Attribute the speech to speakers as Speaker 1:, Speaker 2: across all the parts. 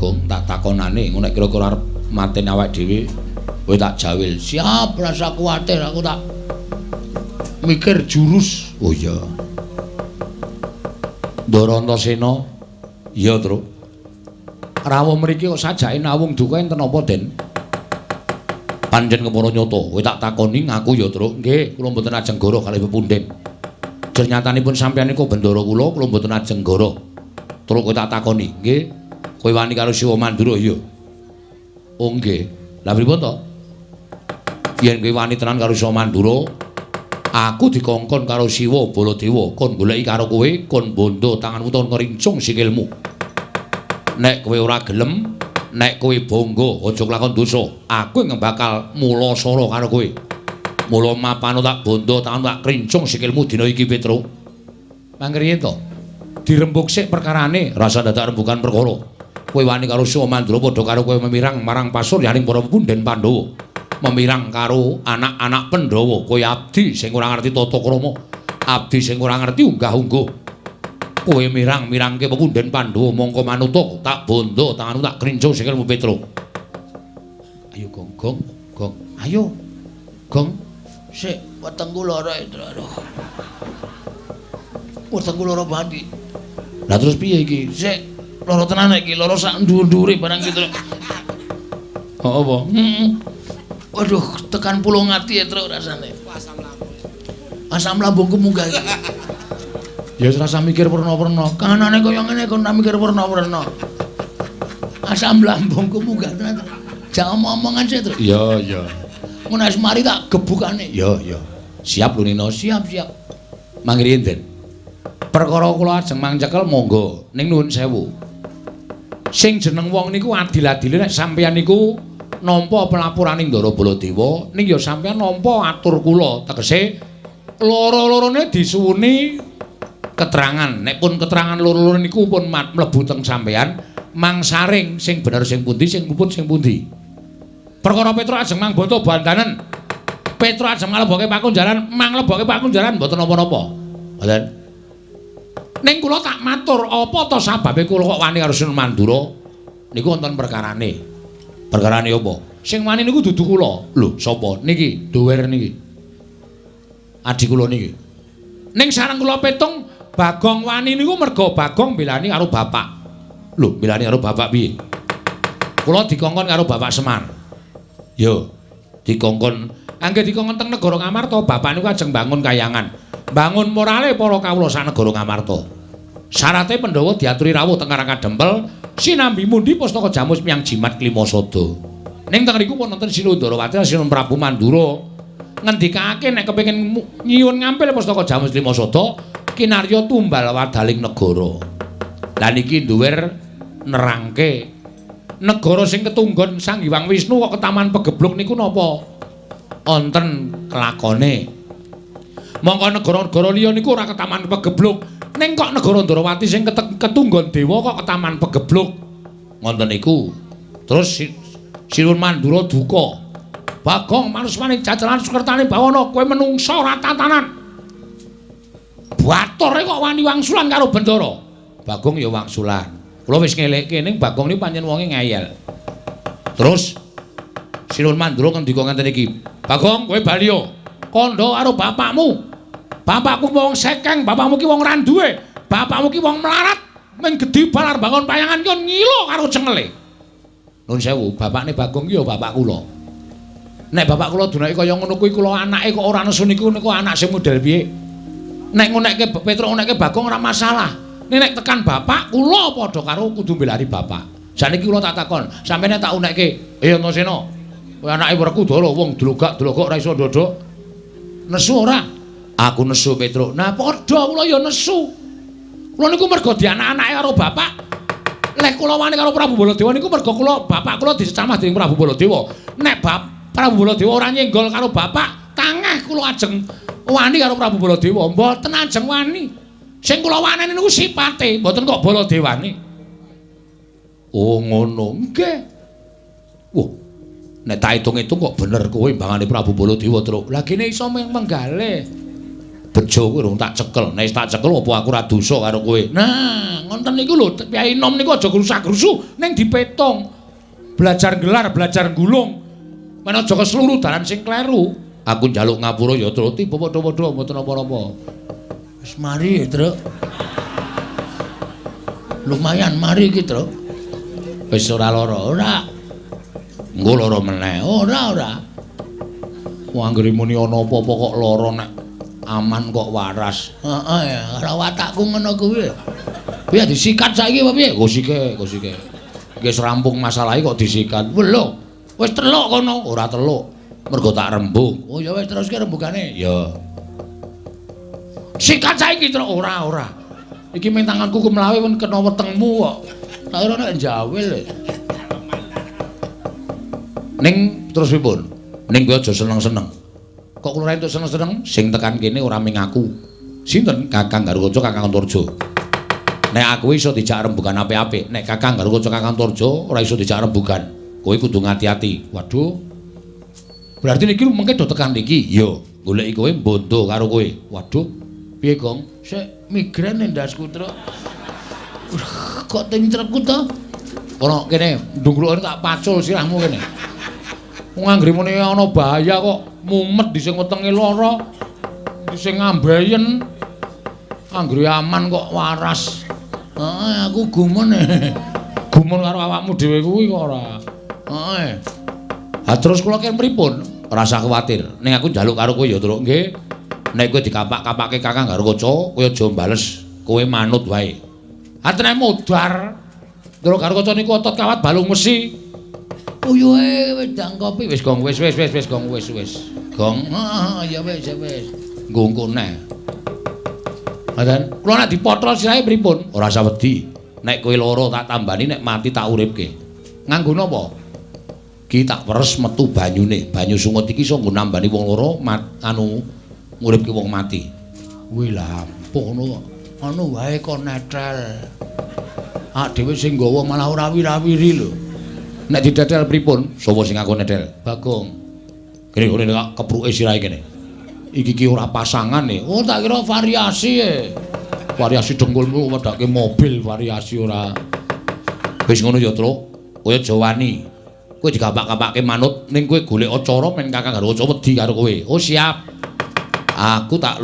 Speaker 1: Bagong tak takonane ngono nek kira-kira arep mateni awake dhewe kowe tak jawil. Siap rasa kuwatir aku tak mikir jurus. Oh iya. Ndara Antasena. Iya, Tru. Rawuh mriki kok sajake nawung duka enten apa, Den? Panjen kepara nyata, kowe tak takoni ngaku ya, Tru. Nggih, kula mboten ajeng goro kalih pepunden. Jer nyatanipun sampeyan niku bendara kula mboten ajeng goro. Tru kowe tak takoni, nggih. Kowe wani karo Siwa Mandura ya? Oh nggih. Lah pripun to? Yen kowe wani tenan karo Siwa Mandura, aku dikongkon karo Siwa Baladewa kon goleki karo kowe, kon bondo tanganmu ton ngrincung sikilmu. Nek kowe ora gelem, nek kowe bangga aja nglakon dosa, aku yang bakal mula sara karo kowe. Mula mapano tak bondo tanganmu tak krincung sikilmu dina iki Petro. Mangriyen to. Dirembuk sik perkarane, rasa dadak rembukan perkara. Kowe wani karo Siwa Mandura padha karo kowe memirang marang pasuryaning para pepunden Pandhawa. Memirang karo anak-anak Pandhawa, kowe abdi sing ora ngerti tata krama, abdi sing ora ngerti unggah-ungguh. Kowe mirang-mirangke pepunden Pandhawa mongko manuta tak bondo tanganmu tak krincung sikilmu Petro. Ayo Gong. Ayo. Gong. Sik wetengku lara itu. Aduh. Wetengku lara banget. Lah terus piye iki? Sik lara tenan iki, lara sak ndur-ndure barang gitu. Oh apa? Waduh, tekan pulung ati ya Tru rasane. Asam lambungku munggah iki. Ya wis rasa mikir perna-perna. Kanane kaya ngene kon tak mikir perna-perna. Asam lambungku munggah tenan. Jak omong-omongan sik, Tru. Iya. Mun wis mari tak gebukane. Iya. Siap lho Nina, siap. Mangriyen, Den. Perkara kula ajeng mangcekel monggo ning nuwun sewu. Sing jeneng wong niku adil-adile nek sampeyan niku nampa pelapuraning Ndara Baladewa ning ya sampeyan nampa atur kula tegese loro-lorone disuwuni keterangan. Nek pun keterangan loro-loro niku pun mlebu teng sampeyan mangsaring sing bener sing pundi sing puput sing pundi. Perkara Petro ajeng mangboto bandanen. Petro ajeng nglebokke pakunjaran, manglebokke pakunjaran mboten napa-napa. Mboten. Ning kula tak matur apa to sababe kula kok wani karo Siwa Mandura? Niku wonten perkarane. Perkarane apa? Sing wani niku dudu kula. Lho, sapa? Niki, Dower niki. Adik kula niki. Ning sareng kula petung Bagong wani niku merga Bagong belani karo bapak. Lho, belani karo bapak piye? Kula dikongkon karo Bapak Semar. Yo, dikongkon. Angge dikongkon teng negara Ngamarta, bapak niku ajeng bangun kayangan. Bangun morale para kawula sak negara Ngamarta. Syarate Pandhawa diaturi rawuh teng Karang Kadempel, sinambi mundi pustaka Jamus Miyang Jimat Klimasada. Ning teng riku pun wonten Sila Ndarawati lan Sila Prabu Mandura ngendikake nek kepengin nyuwun ngampil pustaka Jamus Klimasada, kinarya tumbal wadaling negara. Lah niki Dower nerangke negara sing ketunggon Sang Hyang Wisnu kok ketaman pegebluk niku napa wonten kelakone. Mongko negara-negara liya niku ora ketaman pegebluk, ning kok negara Ndarawati sing ketunggon dewa kok ketaman pegebluk. Ngoten niku. Terus Siwa Mandura duka. Bagong manuswaning jajalan Sukertane Bawana, kowe menungsa ora tatanan. Batore kok wani wangsulan karo Bendara. Bagong ya wangsulan. Kula wis ngelekke ning Bagong niku pancen wonge ngeyel. Terus Siwa Mandura ngendika ngenten iki, "Bagong, kowe bali yo. Kandha karo bapakmu. Bapakku wong sekeng, bapakmu ki wong randuwe. Bapakmu ki wong melarat, men gedhi balar bangun payangan ki ngilo karo cengele." Nuwun sewu, bapakne Bagong ki ya bapak kula. Nek bapak kula dunake kaya ngono kuwi kula anake kok ora nesu niku anak sing model piye? Nek ngonekke Petro ngonekke Bagong ora masalah. Nek tekan bapak kula padha karo kudu mbelani bapak. Saniki kula tak takon, sampene tak unekke, Antasena. Kowe anake Werkudara wong dlogak-dlogok ora iso ndodok. Nesu ora? Aku nesu Petro. Nah padha kula ya nesu. Kula niku merga dianak-anake karo bapak. Lek kula wani karo Prabu Baladewa niku merga kula bapak kula dicamah dening Prabu Baladewa. Nek Prabu Baladewa ora nyenggol karo bapak, kangeh kula ajeng wani karo Prabu Baladewa. Mboten ajeng wani. Sing kula waneni niku sipate, mboten kok Baladewane. Oh ngono. Nggih. Wah. Nek tak hitung-hitung kok bener kowe mbangane Prabu Baladewa, Truk. Lah kene iso menggalih. bejo kowe urung tak cekel. Nek tak cekel apa aku ora dosa karo kowe. Nah, ngonten niku lho, Kyai Nom niku aja grusak-grusu ning dipetung. Belajar gelar, belajar gulung. Men aja kesluru dalan sing kleru. Aku njaluk ngapura ya Truti padha-padha mboten apa-apa. Wis mari, Truk. Lumayan mari iki, Truk. Wis ora lara, ora. Engko lara meneh. Ora. Wong anggere muni ana apa-apa kok lara nek aman kok waras. Heeh ya, karo watakku ngono kuwi. Piye disikat saiki apa piye? Go sike. Wis rampung masalahe kok disikat. Lho, wis teluk kono, ora teluk. Mergo tak rembug. Oh ya wis teruske rembugane. Ya. Sikat saiki Truk. Ora. Iki ming tanganku ku mlawe pun kena wetengmu kok. Tak ora nek njawil. Ning terus pripun? Ning kowe aja seneng-seneng. Kok kula entuk seneng-seneng sing tekan kene ora ming aku. Sinten? Kakang Garukaca, Kakang Antarja. Nek aku iso dijak rembugan apik-apik, nek Kakang Garukaca, Kakang Antarja ora iso dijak rembugan. Kowe kudu ngati-ati. Waduh. Berarti niki mengke do tekan niki. Yo, goleki kowe mbondo karo kowe. Waduh. Piye, Gong? Sik migren ndasku, Truk. Kok tintrepku to? Ono kene ndungkluk tak pacul sirahmu kene. Wong anggere muni ana bahaya kok mumet di sing wetenge lara. Di sing ngambayen. Anggere aman kok waras. Heeh, aku gumun. Gumun karo awakmu dhewe kuwi kok ora. Heeh. Ha terus kula kene pripun? Ora usah kuwatir. Ning aku njaluk karo kowe ya, Truk. Nggih. Nek kowe dikapak-kapake Kakang Garukaca, kowe aja mbales. Kowe manut wae. Atene modar. Truk Garukaca niku otot kawat balung mesi. Uyuhe wedang kopi wis Gong, wis Gong, wis. Gong, ya wis. Nggo engko neh. Ngoten. Kula nek dipotol sirahe pripun? Ora usah wedi. Nek kowe lara tak tambani, nek mati tak uripke. Nganggo napa? Ki tak peres metu banyune. Banyu sungut iki iso nggo nambani wong lara nguripke wong mati. Kuwi lha ngono kok. Anu wae kok netel. Dhewe sing nggawa malah ora wira-wiri lho. Nek didetel pripun? Sapa sing aku nedel? Bagong. Kene kok kepruke sirahe kene. Iki ki ora pasangan e. Oh tak kira variasi e. Variasi dengkulmu wedake mobil variasi ora. Wis ngono ya, Truk. Kowe aja wani. Kowe digapak-gapake manut ning kowe golek acara men Kakang Garukaca wedi karo kowe. Oh siap. Aku tak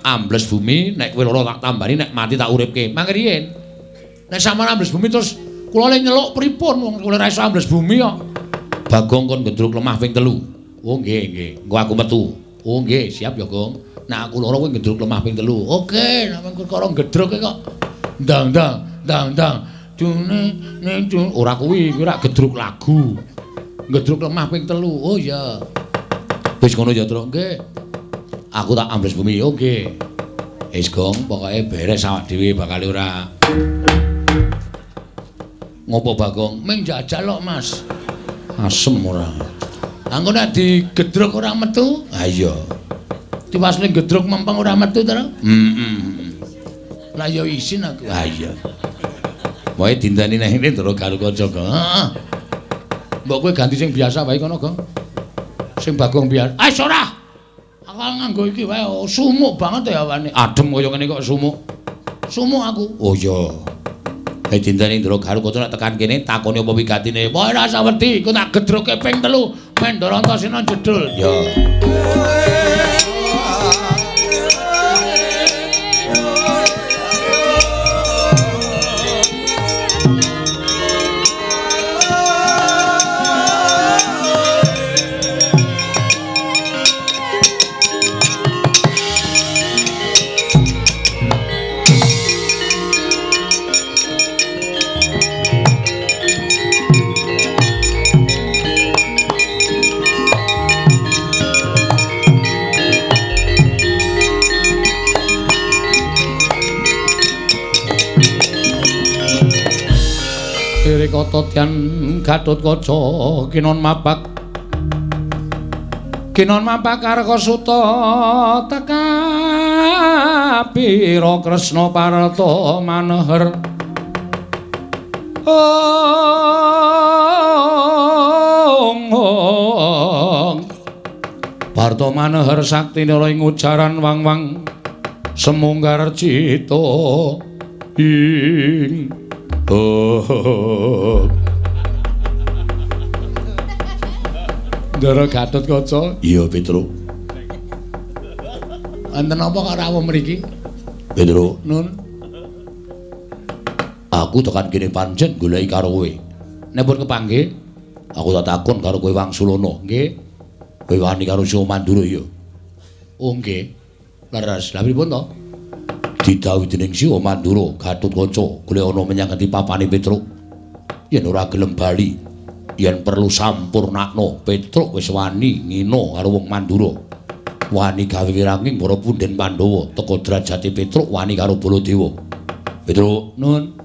Speaker 1: ambles bumi, nek kowe lara tak tambani, nek mati tak uripke. Mangke riyen. Nek sampeyan ambles bumi terus kula le nyeluk pripun wong kula ora iso ambles bumi kok. Bagong kon gendruk lemah ping 3. Oh nggih. Engko aku metu. Oh nggih, siap ya, Gong. Nek aku lara kowe gendruk lemah ping 3. Oke, nek perkara gedruke kok ndang. Dune ora kuwi ora gedruk lagu. Gedruk lemah ping 3. Oh iya. Wis ngono ya, Truk. Nggih. Aku tak ambles bumi. Oke. Wis Gong, pokoke beres awak dhewe bakal ora. Ngopo Bagong? Ming jajal kok, Mas. Asem ora. Angko nek digedruk ora metu? Ha iya. Tiwasne gedruk mempeng ora metu to? Lah ya isin aku. Ha iya. Wae dinteni nek ngene Ndara Garukaca, Gong. Heeh. Mbok kowe ganti sing biasa wae kono, Gong. Sing Bagong biar. Wis ora. Aku nganggo iki wae sumuk banget ya awane. Adem kaya ngene kok sumuk. Sumuk aku. Oh iya. Dinteni Ndara Garukaca nek tekan kene takoni apa wigatine. Wae ora usah wedi, ku tak gedruke ping 3 men Ndara Antasena jedul. Ya. Kototian Gatotkaca kinon mapak Karkasuta teka pira Kresna Parta maneher Parta maneher saktine ing ujaran wang-wang semunggar cita ing Ndara Gatotkaca. Iya, Petro. Enten apa karo awak mriki? Petro, Nun. Aku tekan kene pancen goleki karo kowe. Nek pun kepanggih, aku tak takon karo kowe Wangsulana, nggih. Kowe wani karo Sio Mandura ya? Oh, nggih. Leres. Lah pripun to? Didhawuhi dening Sio Mandura, Gatotkaca golek ana menyang ngendi papane Petro. Yen ora gelem bali, yen perlu sampurnakno, Petruk wis wani ngina karo wong Mandura. Wani gawe wiranging para punden Pandhawa, teka derajate Petruk wani karo Baladewa. Petruk, Nun.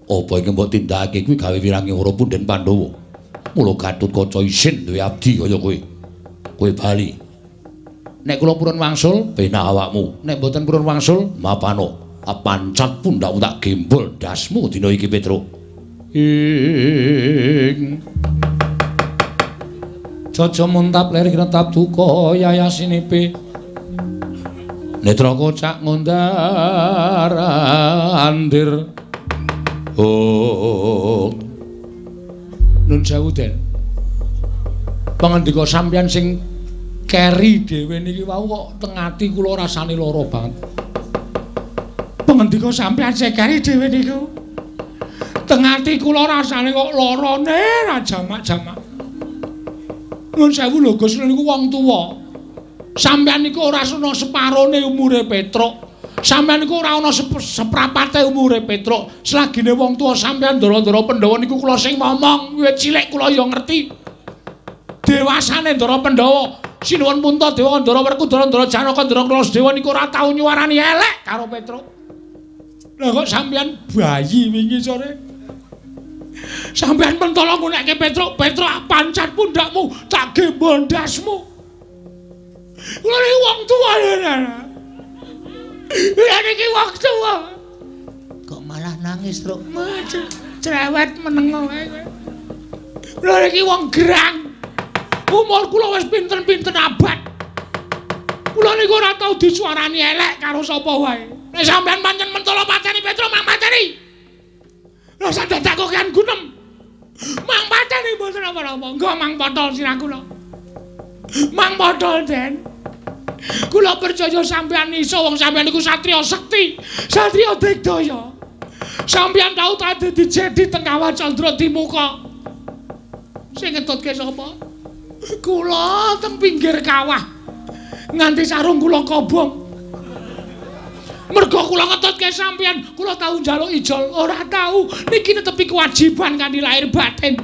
Speaker 1: Apa iki mbok tindakake kuwi gawe wiranging para punden Pandhawa. Mula Gatotkaca isin duwe abdi kaya kowe. Kowe bali. Nek kula purun wangsul, benah awakmu. Nek mboten purun wangsul, mapano. Apancat pundhakmu tak gembol dasmu dina iki, Petruk. Ing Jaja muntap lir kinetap duka yayasinipe netra kocak ngondar andir. Oh nun sewu Den, pangandika sampeyan sing keri dhewe niki wau kok teng ati kula rasane lara banget. Pangandika sampeyan sing keri dhewe niku teng ati kula rasane kok larane ra jamak-jamak. Nuwun sewu lho Gus niku wong tuwa. Sampeyan niku ora ana separone umure Petruk. Sampeyan niku ora ana seprapate umure Petruk. Selagine wong tuwa sampeyan Ndara-ndara Pandhawa niku kula sing momong wiwit cilik kula ya ngerti. Dewasane Ndara Pandhawa, Sinuwun Puntadewa, Ndara Werkudara, Ndara Janaka, Ndara Krasdewa niku ora tau nyuwarani elek karo Petruk. Lah kok sampeyan bayi wingi sore? Sampeyan pentala ngunekke Petruk, Petruk pancat pundakmu, tak gembol ndasmu. Kula iki wong tuwa lho. Lah niki wong tuwa. Kok malah nangis, Truk? Cerewet meneng wae kowe. Lha niki wong gerang. Umur kula wis pinten-pinten abad. Kula niku ora tau disuarani elek karo sapa wae. Nek sampeyan pancen mentala pateni Petruk, mang pateni. Lha sak dadakku kan gunem. Mang pateni mboten apa-apa. Engko mang potol sirah kula. Mang potol, Den. Kula percaya sampeyan iso wong sampeyan niku satriya sekti, satriya digdaya. Sampeyan tau tak dadi jedi teng Kawah Candra Dimuka. Sing ngetutke sapa? Kula teng pinggir kawah. Nganti sarung kula kobong. Mergo kula ngetutke sampeyan, kula tau njaluk ijol, ora tau. Niki netepi kewajiban kanthi lahir batin.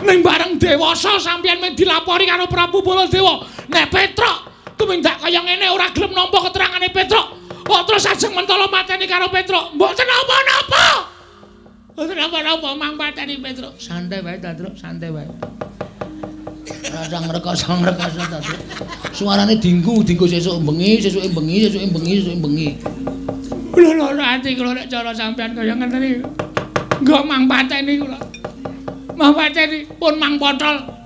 Speaker 1: Ning bareng dewasa sampeyan men dilapori karo Prabu Baladewa. Nek Petruk tumindak kaya ngene ora gelem nampa keterangane Petruk. Kok terus ajeng mentala mateni karo Petruk. Mboten napa-napa. Mboten napa-napa mang pateni Petruk. Santai wae ta, Truk, santai wae. Ora ngrekoso ta, Truk. Suarane dinggu sesuk bengi, sesuke bengi. Lho ati kula nek cara sampean kaya ngeten iki. Nggo mang pateni kula. Mang pateni pun mang potol.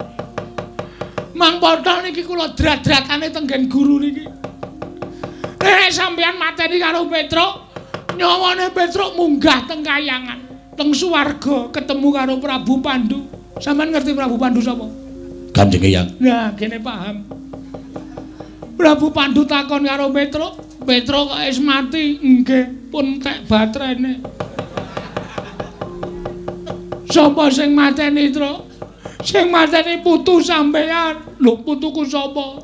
Speaker 1: Mang potol niki kula drat-dratane tenggen guru niki. Nek sampean mateni karo Petruk, nyawane Petruk munggah teng kayangan, teng swarga ketemu karo Prabu Pandu. Sampeyan ngerti Prabu Pandu sapa? Kanjeng Eyang. Nah, kene paham. Prabu Pandu takon karo Petruk, Petruk kok wis mati? Nggih, pun tek batrene. Sapa sing mateni, Truk? Sing mateni putu sampeyan. Lho, putuku sapa?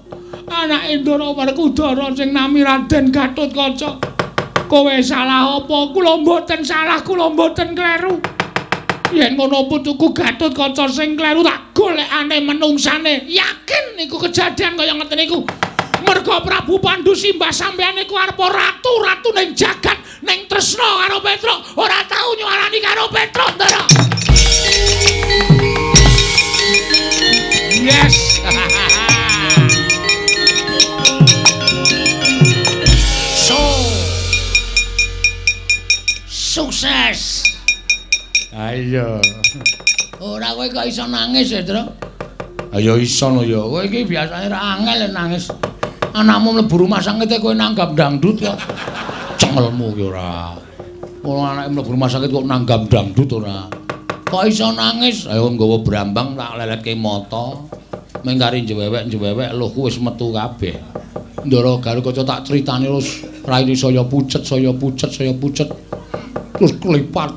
Speaker 1: Anake Ndara Werkudara sing nami Raden Gatotkaca. Kowe salah apa? Kula mboten salah, kula mboten kleru. Yen ngono putuku Gatotkaca sing kleru tak golekane menungsane. Yakin niku kejadian kaya ngeten niku. Merga Prabu Pandu simbah sampeyan niku arepa ratu-ratu ning jagat, ning tresna karo Petruk, ora tau nyuarani karo Petruk, Ndara. Yes. Sukses. Ayo. Ora kowe kok iso nangis ya, Truk? Ayo iso lho ya. Kowe iki biasane ra angel nangis. Anakmu mlebu rumah sakit kowe nanggap dangdut ya. Cengelmu ki ora. Wong anake mlebu rumah sakit kok nanggap dangdut ora. Kok iso nangis? Ayo nggawa brambang tak leletke mata. Mengkari njewewek lho wis metu kabeh. Ndara Galuh Kaca tak critani terus raine saya pucet. Terus kelipat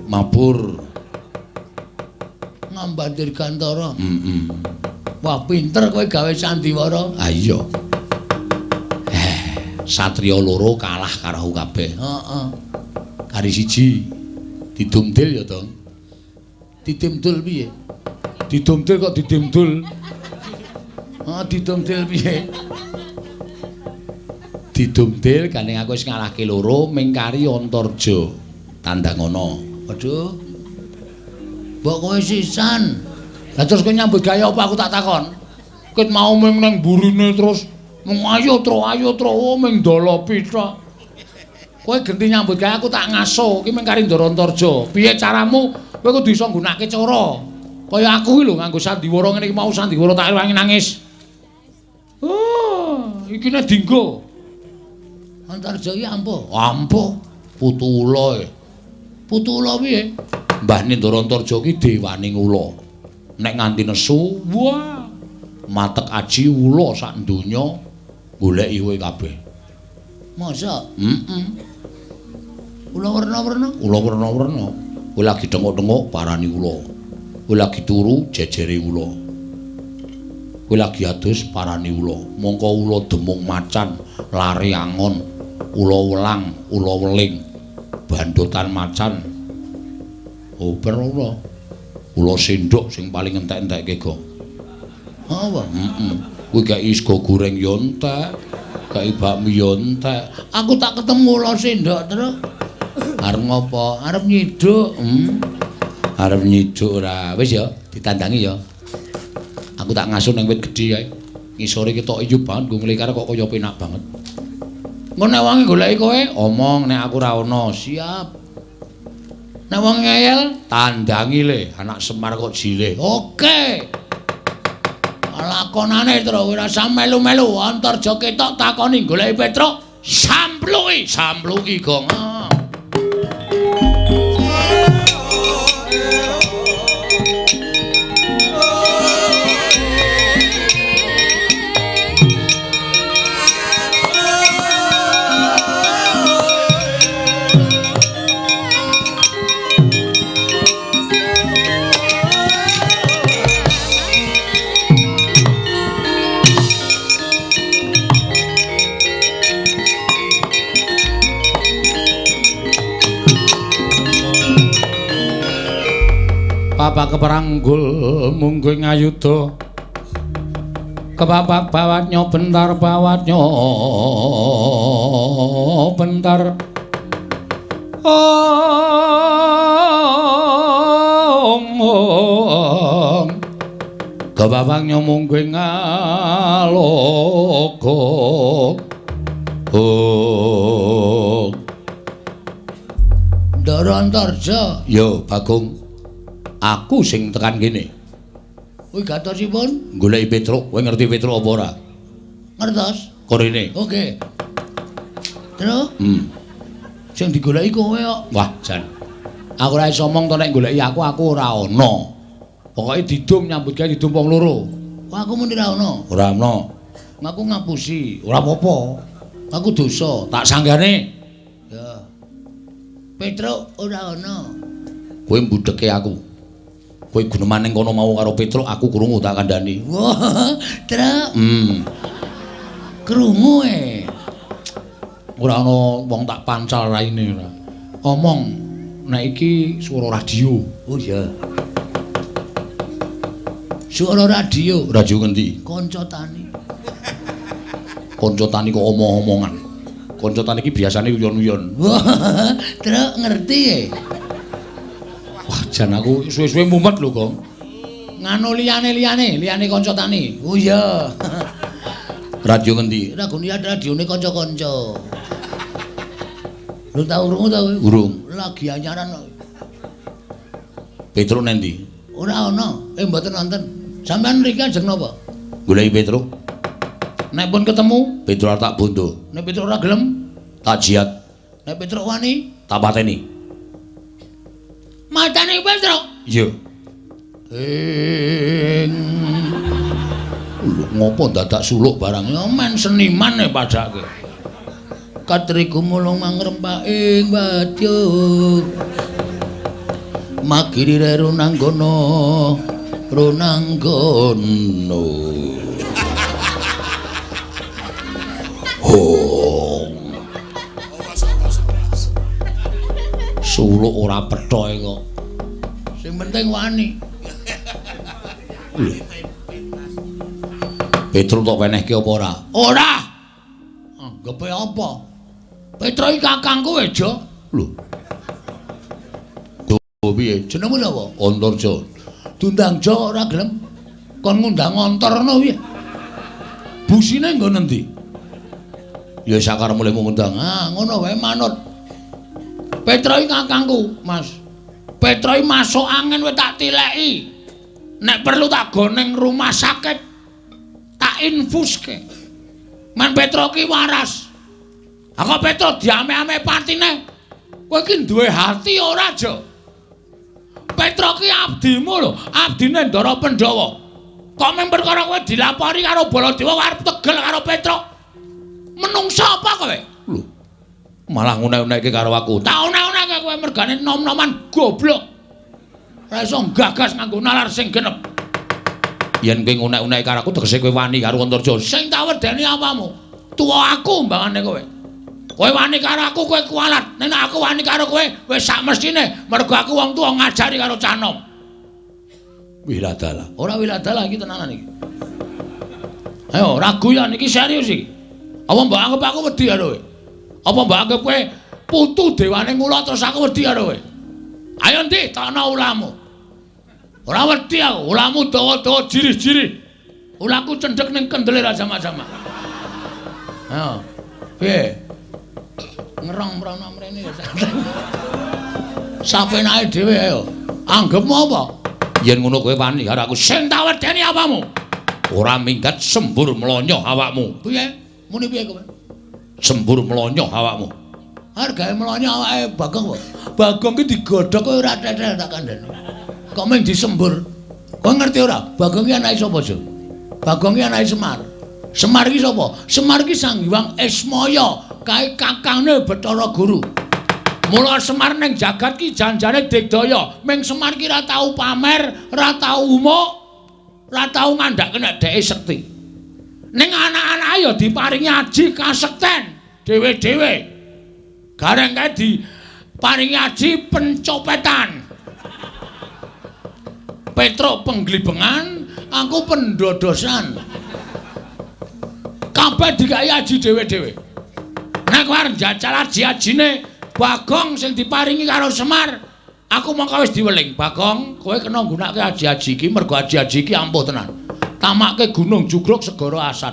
Speaker 1: mabur. Ngambandir Gantara. Wah, pinter kowe gawe sandiwara. Ha iya. Satriya loro kalah karo kabeh. Heeh. Kari siji didumdil ya, Dong. Didimdul piye? Didumdil kok didimdul. Didumdil piye? Didumdil gandeng aku wis ngalahke loro mingkari Antarja. Tandangana. Waduh. Mbok kowe sisan. Lah terus kowe nyambut gawe apa aku tak takon? Ket mau ming nang burine terus mung ayo tro ming dolopi tok. Kowe genti nyambut gawe aku tak ngaso ki mingkari Ndara Antarja. Piye caramu? Kowe kudu iso nggunakake cara. Kaya aku iki lho nganggo sandiwara ngene iki mau sandiwara tak ewangi nangis. Oh, iki nek dinggo. Antarja iki ampuh. Ampuh. Putula. Putula piye? Mbahne Ndara Antarja ki dewaning ula. Nek nganti nesu, wah. Matek aji ula sak donya goleki kowe kabeh. Masa? Ula warna-warna? Ula warna-warna. Kowe lagi dengok-dengok parani ula. Kowe lagi turu jejere ula. Kowe lagi adus parani ula. Mongko ula demung macan, lare angon, ula welang, ula weling, bandotan macan. Oh, ula. Ula sendok sing paling entek-entekke go. Apa? Kowe gak isgo goreng yo entek, gak bakmi yo entek. Aku tak ketemu ula sendok terus. Arep ngopo? Arep nyiduk. Arep nyiduk ora. Wis ya, ditandangi ya. Aku tak ngaso nang wit gedhi ae. Ngisore ketok iyup banget nggo nglikar kok kaya penak banget. Engko nek wong goleki kowe, omong nek aku ora ana, siap. Nek wong ngeyel, tandangi le, anak Semar kok jileh. Oke. Lakonane terus ora usah melu-melu, Antarja ketok takoni goleki Petruk, sampluki gong. Bapak keperanggul mungguh ngayuda kebapak bawatnya bentar kebabaknya mungguh ngalogo Ndara Antarja. Yo Bagong, aku sing tekan kene. Kowe gatosipun goleki Petruk. Kowe ngerti Petruk apa ora? Ngertos. Korene. Oke. Terus? Sing digoleki kowe kok. Wah, jan. Aku ora iso omong to nek goleki aku ora ana. Pokoke didum nyambut gawe didum wong loro. Wah, aku muni ora ana. Ora ana. Aku ngapusi, ora apa-apa. Aku dosa, tak sanggane. Ya. Petruk ora ana. Kowe mbudheke aku. Kowe guneman ning kono mau karo Petruk, aku krungu tak kandhani. Wah, Truk. Krungu ora ana wong tak pancal raine ora. Omong nek iki swara radio. Oh iya. Swara radio. Radio ngendi? Kanca tani. Kanca tani kok omong-omongan. Kanca tani iki biasane uyon-uyon. Wah, Truk ngerti Wah, jan aku suwe-suwe mumet lho, Gong. Nganu liyane kanca tani. Oh iya. Radio ngendi? Radione kanca-kanca. Lu tau urung ta kowe? Urung. Lagi anyaran kok. Petruk nendi? Ora ana. Mboten wonten. Sampeyan mriki ajeng napa? Goleki Petruk. Nek pun ketemu,
Speaker 2: Petruk tak bondo.
Speaker 1: nek Petruk ora gelem,
Speaker 2: Tak jiat.
Speaker 1: nek Petruk wani,
Speaker 2: Tak pateni.
Speaker 1: matane Petruk.
Speaker 2: Iya.
Speaker 1: Lho ngopo dadak suluk barang ya men seniman e padake. Katriku mulung mangrempake badya. Magiri runanggono runanggono. Suluk ora pethoke kok. Sing penting wani.
Speaker 2: Petruk tok wenehke apa ora?
Speaker 1: Ora. Anggepe apa? Petruk iki kakangku ejo.
Speaker 2: Lho.
Speaker 1: Oh piye? Jenengmu napa?
Speaker 2: Antarja.
Speaker 1: Dundang Jo ora gelem. Kon ngundang ngontorno piye? Busine nggo nendi?
Speaker 2: Ya sakarepmu lek ngundang.
Speaker 1: Ah, ngono wae manut. Petruk iki kakangku, Mas. Petruk masuk angin wis tak tileki. Nek perlu tak goneng rumah sakit. Tak infuske. Man Petruk ki waras. Aku Petruk diame-ame patine. Kowe ki duwe hati ora, Jo? Petruk ki abdimu lho, abdine Ndara Pandhawa. Kok mung perkara kowe dilapori karo Baladewa arep tegel karo Petruk. Menungsa apa kowe?
Speaker 2: Lho. Malah ngune-uneke karo aku.
Speaker 1: Tak une-uneke kowe mergane nom-noman goblok. Ora iso gagas nganggo nalar sing genep.
Speaker 2: Yen kowe ngune-uneke karo aku tegese kowe wani karo Antarja.
Speaker 1: Sing tak wedeni apamu? Tuwa aku mbangane kowe. Kowe wani karo aku kowe kualat. Nek aku wani karo kowe wis sak mestine mergo aku wong tuwa ngajari karo canom.
Speaker 2: Wiladalah.
Speaker 1: Ora wiladalah iki tenanan iki. Ayo ragu ya niki serius iki. Apa mbok anggap aku wedi karo kowe? Apa mbok anggap kowe putu dewane ngula terus aku wedi karo kowe? Ayo ndi takno ulamu. Ora wedi aku, ulamu dawa-dawa jirih-jirih. Ulaku cendhek ning kendele ra sama-sama. Ayo. Piye? Ngerong mrono mrene ya. Sapenake dhewe ayo. Anggepmu apa?
Speaker 2: Yen ngono kowe wani karo aku.
Speaker 1: Sing tak wedeni apamu?
Speaker 2: Ora minggat sembur melonyoh awakmu.
Speaker 1: Piye? Muni piye kowe?
Speaker 2: Sembur melonyoh awakmu.
Speaker 1: Hargae melonyoh awake Bagong kok. Bagong ki digodhog kowe ora tetel tak kandhani. Kok mung disembur. Kowe ngerti ora? Bagong ki anake sapa, Jo? Bagong ki anake Semar. Semar ki sapa? Semar ki Sang Hyang Ismaya, kae kakangne Bathara Guru. Mula Semar ning jagat ki janjane digdaya. Ming Semar ki ra tau pamer, ra tau umuk, ra tau ngandhake nek dheke sekti. Ning anak-anake ya diparingi aji kasekten dhewe-dhewe. Gareng kae diparingi aji pencopetan. Petruk penglibengan, aku pendodosan. Kabeh dikai aji dhewe-dhewe. Nek kowe arep njajal aji-ajine Bagong sing diparingi karo Semar, aku mongko wis diweling. Bagong, kowe kena nggunakake aji-aji iki mergo aji-aji iki ampuh tenan. Tamake gunung jugruk segara asat.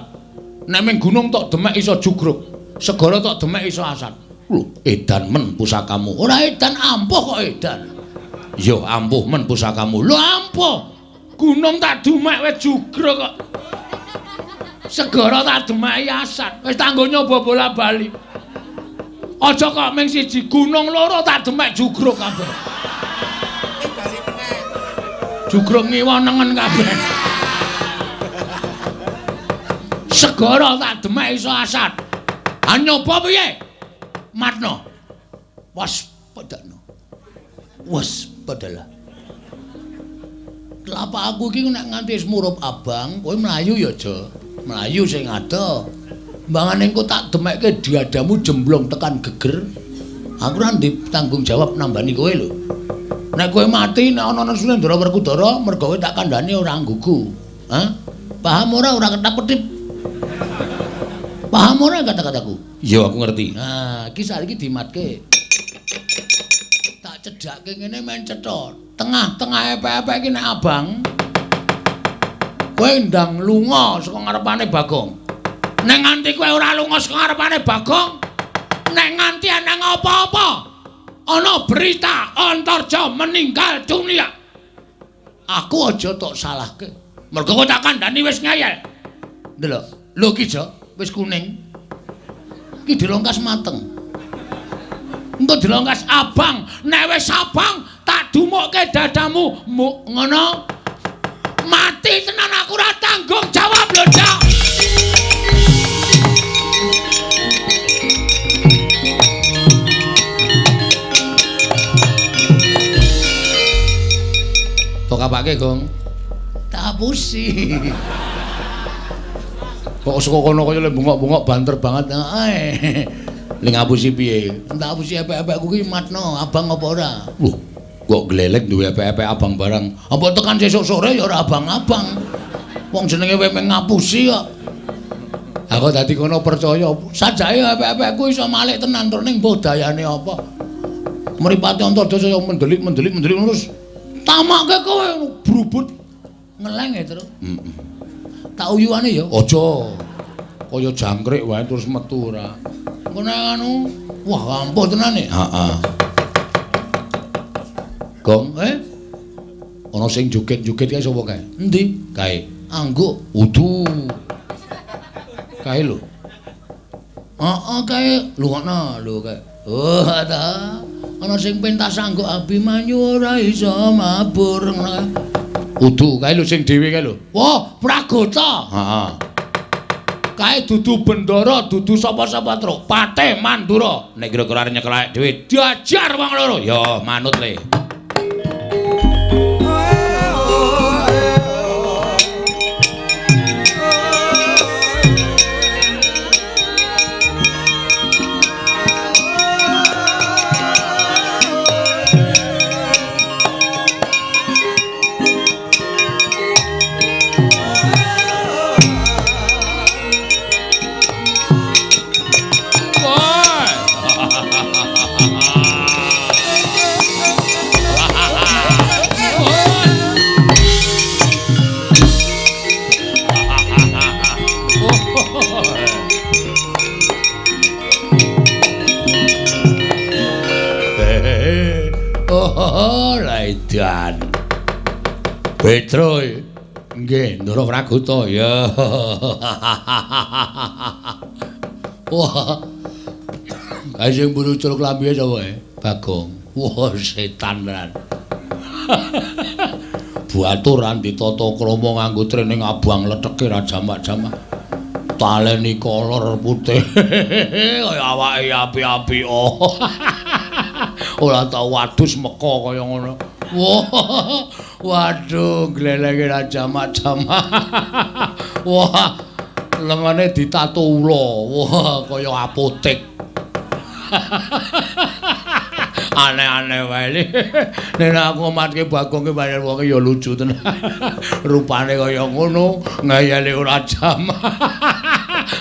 Speaker 1: Nek ming gunung tok demek iso jugruk, segara tok demek iso asat.
Speaker 2: Lho, edan men pusakamu.
Speaker 1: Ora edan ampuh kok edan.
Speaker 2: Ya ampuh men pusakamu.
Speaker 1: Lho ampuh. Gunung tak demek wis jugruk kok. Segara tak demeki asat. Wis tak nggo nyoba bola-bali. Aja kok ming siji gunung loro tak demek jugruk kabeh. Jugruk ngiwa nengen kabeh. Segara tak demek iso asat. Ha nyoba piye? Matno. Waspadana. Waspadalah. Kelapa aku iki nek nganti wis murup abang, kowe mlayu ya, Jo. Mlayu sing ado. Mbangane engko tak demekke diadamu jemblong tekan geger. Aku ora ndek tanggung jawab nambani kowe lho. Nek kowe mati nek ana nesune Ndara Werkudara, mergo kowe tak kandhani ora nggugu. Hah? Paham ora ketak-ketip? Paham ora kata-kataku?
Speaker 2: Ya aku ngerti.
Speaker 1: Nah, iki saiki dimatke. Tak cedhake ngene men cetha. Tengah-tengah epek-epek iki nek abang kowe ndang lunga saka ngarepane Bagong. Nek nganti kowe ora lunga saka ngarepane Bagong, nek nganti ana apa-apa, ana berita Antarja meninggal dunia. Aku aja tok salahke. Mergo kowe tak kandhani wis ngeyel. Ndelok, Lho ki Jo, wis kuning. Ki dilongkas mateng. Engko dilongkas abang, nek wis abang tak dumukke dadamu. Muk ngono. Mati tenan aku ora tanggung jawab lho, Cak. Tok apake, Gong? Tak apusi. Kok saka kono kaya le bungok-bungok banter banget ae. Ning ngapusi piye? Tak apusi epek-epekku ki matno, abang apa ora? Loh, kok glelek duwe epek-epek abang barang. Apa tekan sesuk sore ya ora abang-abang. Wong jenenge wemeng ngapusi kok. Aku dadi kono percaya, sajake epek-epekku iso malik tenan tur ning mbok dayane apa. Mripate Antadosa yo mendelik terus tamake kowe brubut ngeleng ya terus. Tak uyuane ya aja kaya jangkrik wae terus metu ora. Engko nek anu wah ampuh tenan e. Heeh. Gong ana sing joget-joget kae sapa kae? Endi? Kae. Anggo udu. Kae lho. Heeh kae lungono lho kae. Oh ta. Ana sing pentas anggo Abimanyu ora iso mabur ngono. Udu kae lho sing dhewe kae lho. Wah, Pragota. Heeh. Kae dudu Bendara, dudu sapa-sapa truk. Patih Mandura. Nek kira-kira arep nyekel awake dhewe diajar wong loro. Ya manut le. Laidan Petro nggih Ndara Pragota ya. Wah kae sing muncul klambihe sapa Bagong. Wah setan tenan. Buaturan ditata krama nganggo trening abang letheke ra jamak-jamak. Taleni kolor putih kaya awake api-api. Ora tau wadus meko kaya ngono. Wah, waduh, glelenge ra jamak-jamak. Wah, lengane ditato ula. Wah, kaya apotek. Aneh-aneh wae. Nek aku ngomatke Bagong ki pancen wong ya lucu tenan. Rupane kaya ngono, ngayale ora jamak.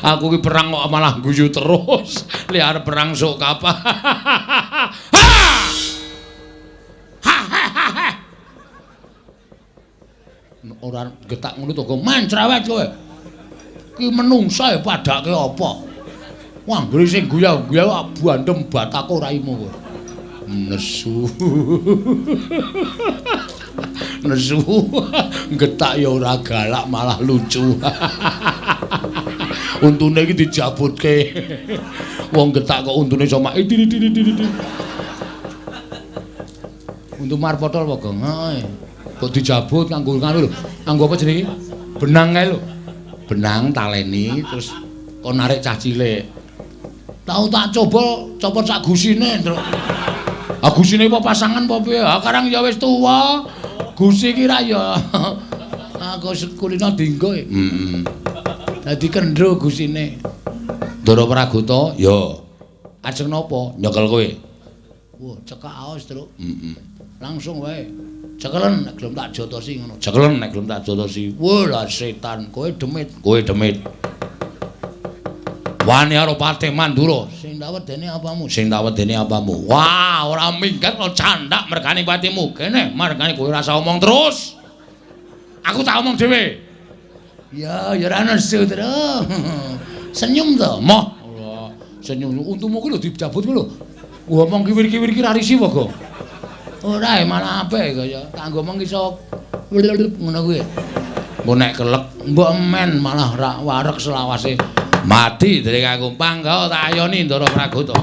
Speaker 1: Aku ki perang kok malah guyu terus. Liar perang sok kapan. Ora getak ngono to, mancrawet kowe. Ki menungsa ya padake apa? Wah, nggri sing guyah-guyah bandem batako raimu kowe. Nesu. Nesu. Getak ya ora galak malah lucu. Untune iki dijabutke. Wong getak kok untune iso mak. Untuk marpotol apa, Gong? Heeh. Kok dijabut kanggo lho. Kanggo apa jenenge? Benang kae lho. Benang taleni terus kok narik cah cilik. Tau tak coba copot sak gusine, Truk. Ah gusine apa pasangan apa piye? Ah karang ya wis tuwa. Gusi ki ra ya. Aku kulino dinggo. Heeh. Dadi kendro gusine. Ndara Pragota, ya. Ajeng napa? Nyekel kowe. Wah, cekak aos, Truk. Heeh. Langsung wae. Cekelen nek gelem tak jotosi ngono. Cekelen nek gelem tak jotosi. Wah, lah setan, kowe demit. Kowe demit. Wani karo Patih Mandura. Sing tak wedeni apamu? Sing tak wedeni apamu? Wah, ora minggat lo candak mergane patimu. Kene, mergane kowe rasa omong terus. Aku tak omong dhewe. Ya, ya ora nesu terus. Senyum to, moh. Allah, senyum. Untumu ku lho dicabut ku lho. Ngomong kiwir-kiwir ki ra risi wae, Gong. Ora malah apik kaya kanggo mong iso ngono kuwi. Engko nek kelek mbok men malah ra wareg selawase mati dening aku panggawa tak ayoni Ndara Pragota.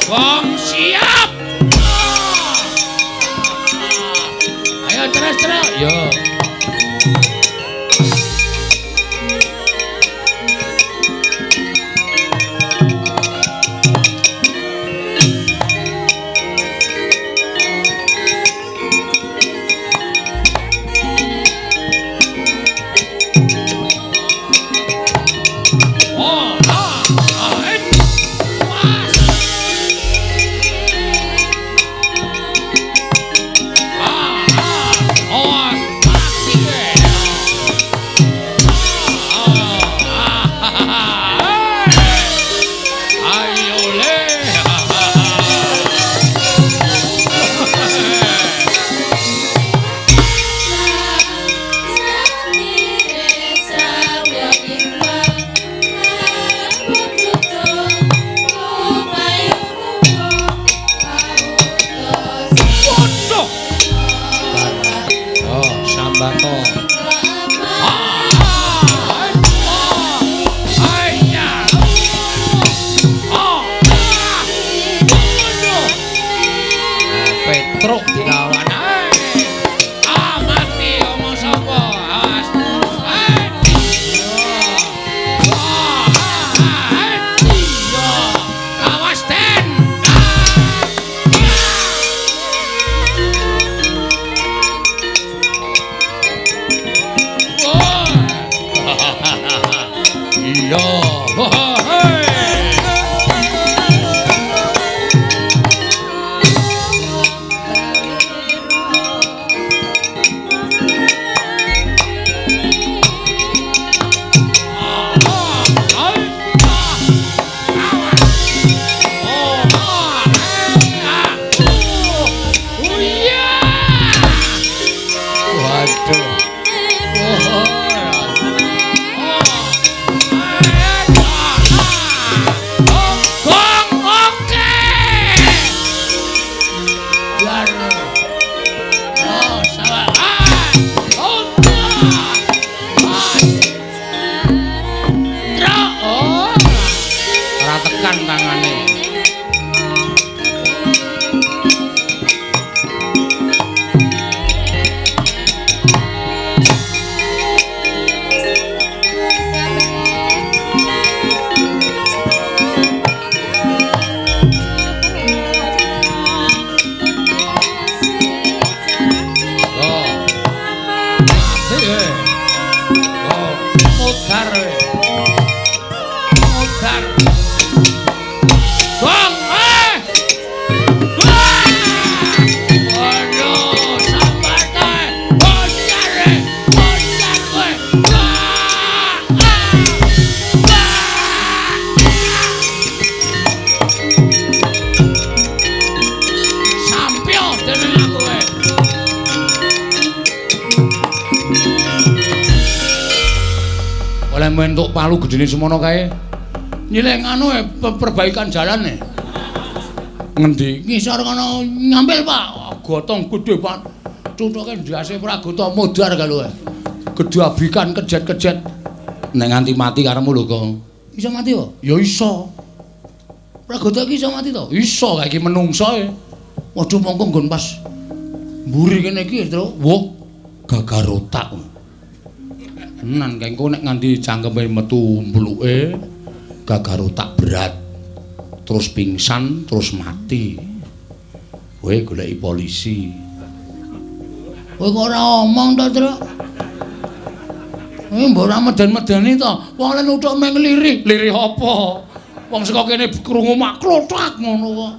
Speaker 1: Wong siap. Ayo terus. Yo. Mentuk palu gedene semono kae. Nyilih anu perbaikan jalan e. Ngendi? Ngisor kono ngambil, Pak. Gotong gedhe, Pak. Cuthuke ndase Pragota modar kalau e. Gedabikan kejet-kejet. Nek nganti mati karemu lho kok. Iso mati kok? Ya iso. Pragota iki iso mati to? Iso, kae iki menungso e. Waduh mongko nggon pas mburi kene iki, Tru. Wo, gagar otak. Nan kengko nek nganti cangkeme metu mbluke gagar otak berat terus pingsan terus mati. Kowe goleki polisi. Kowe kok ora omong to, Truk? Mbok ora meden-medeni to. Wong len uthuk meng lirih. Lirih apa? Wong saka kene krungu mak klothak ngono kok.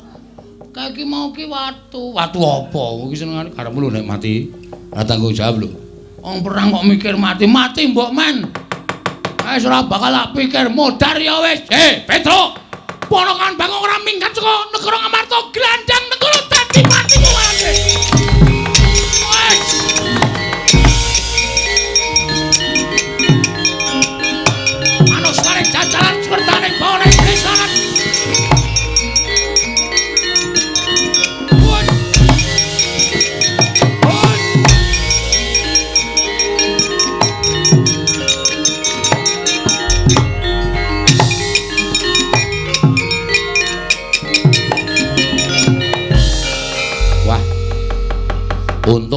Speaker 1: Kae iki mau ki watu. Watu apa? Iki senengane karepmu lho nek mati. Ora tanggung jawab lho. Wong perang kok mikir mati mbok men. Wis ora bakal tak pikir modar ya wis. Petro. Ponokan Bangung ora minggat saka negara Ngamarta glandang negara dadi mati kuwi. Wis. Manus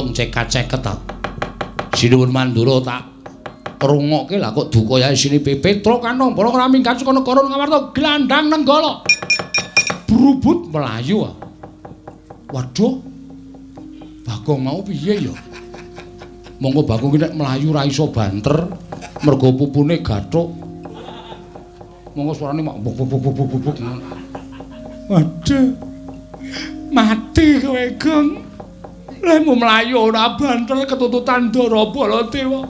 Speaker 2: untung cekat-ceket ta. Sinuwun mandura tak rungokke lah kok duka yae sini Petro kanong para ora minggat saka negara ngawarta glandang nenggala. Brubut melayu. Waduh. Bagong mau piye ya? Monggo Bagong nek melayu ra iso banter mergo pupune gathuk. Monggo suarane mak buk. Waduh. Mati kowe, Gong. Lemu melayu ora banter ketututan Ndara Baladewa.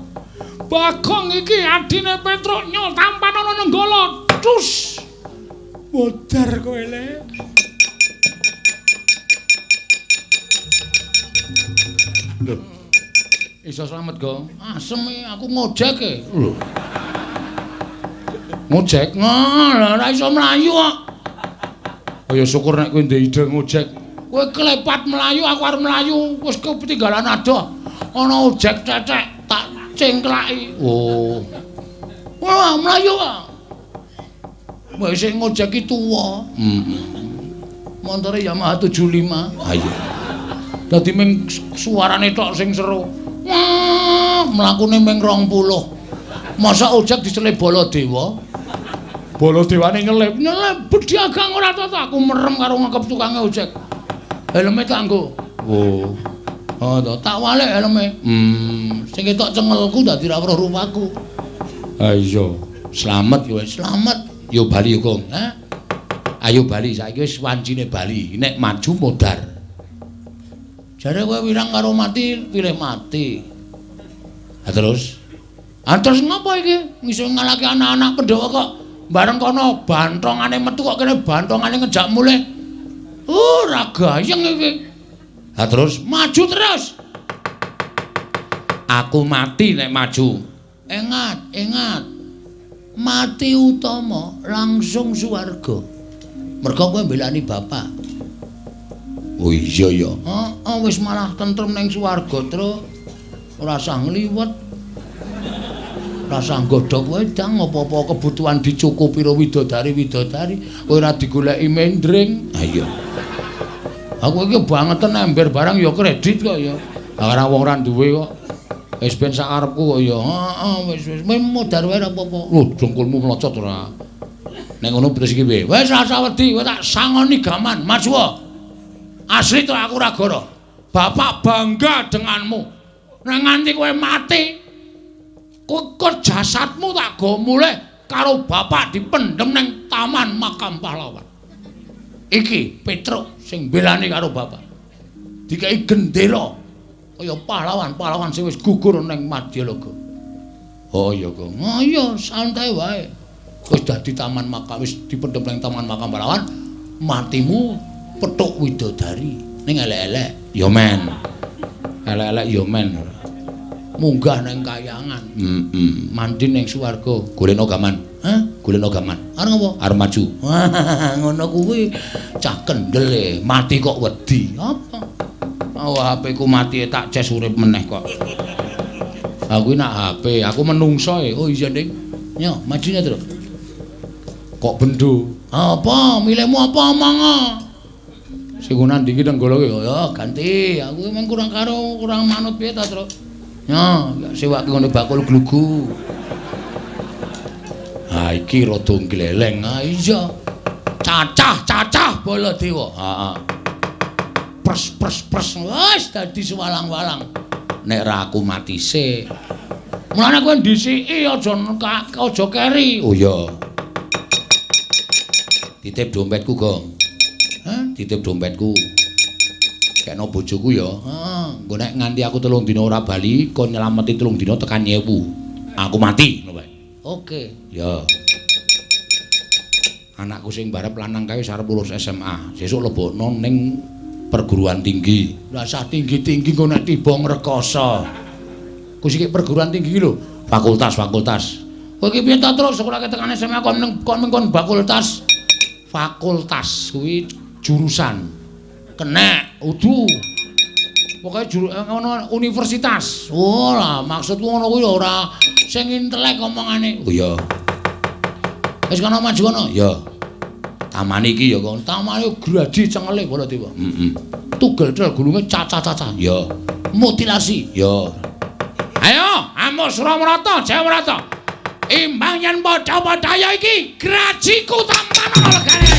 Speaker 2: Bagong iki adine Petro nyol tampan ana nenggala. Dus. Modar kowe le. Lho. Iso slamet, Gong. Asem aku ngojek e. Lho. Ngojek? Ora iso mlayu kok. Oh ya syukur nek kowe ndek ide ngojek. Kowe klepat mlayu, aku arep mlayu, wis ketinggalan adoh. Ana ojek cecek tak cengklaki. Oh. Wah, mlayu kok. Wis sing ngojek iki tuwa. Montore Yamaha 75. Ayo. Dadi ming suarane tok sing seru. Wah, mlakune ming 20. Masa ojek dicelep Baladewa? Baladewane nyelip bedhiagang ora tata aku merem karo ngekep tukange ojek. Helme tak nggo. Oh. Oh, tak walik helme. Sing ketok cengelku dadi ra weruh rupaku. Ha iya. Slamet yo wis, slamet. Yo bali yo, Gong. Ha? Ayo bali saiki wis wancine bali. Nek maju modar. Jare kowe wirang karo mati, pilih mati. Ha terus? Ha terus ngapa iki? Ngiso ngalake anak-anak Pandhawa kok bareng kono bantongane metu kok kene bantongane ngejak mulih. Ora gayeng iki. Ha terus maju terus. Aku mati nek maju. Ingat. Mati utama langsung swarga. Mergo kowe mbelani bapak. Oh iya ya. Heeh, wis malah tentrem ning swarga, Tru. Ora usah ngliwet. Ora usah nggodhog wedang apa-apa kebutuhan dicukupi karo widodari. Kowe ora digoleki mendring. Ha iya. Aku iki bangeten ember barang ya kredit kok ya. Ora wong ora duwe kok. Wis ben sak arepku kok ya. Heeh, wis modar wae ora apa-apa. Lho, jengkulmu mlocot ora. Nek ngono terus iki piye? Wis ora usah wedi, kowe tak sangoni gaman, maju. Asli to aku Ragara. Bapak bangga denganmu. Nek nganti kowe mati, kok jasadmu tak go mulih karo bapak dipendhem ning Taman Makam Pahlawan. Iki Petruk sing belani karo bapak. Dikai gendera kaya pahlawan sing wis gugur ning Madyalaga. Oh iya, Gong. Oh iya, santai wae. Wis dadi Taman Makam, wis dipendhem ning Taman Makam Pahlawan, matimu petuk widodari ning elek-elek ya men. Elek-elek ya men. Munggah ning kayangan. Mandi ning swarga, golekno gaman. Hah? Golekno gaman. Arep ngopo? Arep maju. Ngono kuwi cah kendel e, mati kok wedi. Apa? Oh, HP ku mati tak ces urip meneh kok. Aku nak HP, aku menungso e. Oh iya, Ning. Yo, majune terus. Kok bendo? Apa? Milihmu apa omong? Sing nang ndi iki nenggala ki ya ganti. Aku memang kurang manut piye ta, Tru? Ya, sewake ngene bakul glugu. Ha iki rada gleleng. Ha iya. Cacah Baladewa. Heeh. Pres wis dadi suwalang-walang. Nek ra aku mati sik. Mulane kowe ndhisiki aja keri. Oh iya. Titip dompetku, Gong. Hah? Titip dompetku. Kekno bojoku ya. Heeh, engko nek nganti aku 3 dina ora bali, kon nyelameti 3 dina tekan 1000. Aku mati, ngono wae. Oke. Ya. Anakku sing barep lanang kae arep lulus SMA. Sesuk lebokno ning perguruan tinggi. Lah usah tinggi-tinggi engko nek tiba ngrekoso. Ku sik perguruan tinggi lho, fakultas. Kowe iki piye ta terus sekolah tekan SMA kon fakultas. Fakultas kuwi jurusan. Kenek, udu. Pokoke ngono universitas. Oh lah, maksudku ngono kuwi ora sing intelek omongane. Oh iya. Wis kono maju kono. Ya. Taman iki ya kon. Tamane gradi cengele Baladewa. Tugel-tugel gulunge caca-caca. Ya. mutilasi. Ya.
Speaker 1: Ayo, Amus Ramrata, Jayamrata. Imbang yen padha-padha ya iki grajiku tampana legane.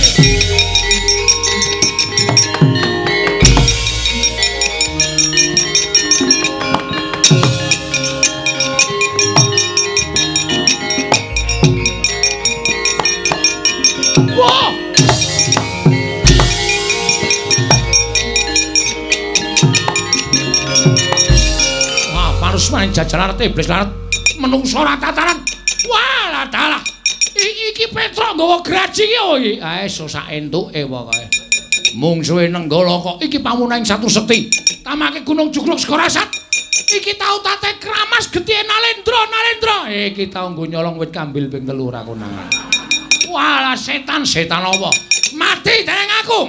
Speaker 1: Wah! Wah, parusmaning jajaran iblis larat menungso ra tataran. Wah, lah dalah. Iki Petruk nggawa graji iki oh iki. Ae sak entuke pokoke. Mungsuhe nenggala kok iki pamunaing satu sekti. Tamake Gunung Jugruk Sekorasat. Iki tau tate kramas getih Nalendra. Iki tau nggo nyolong wit kambil ping 3 ra konangan. Walah setan apa? Mati dening aku.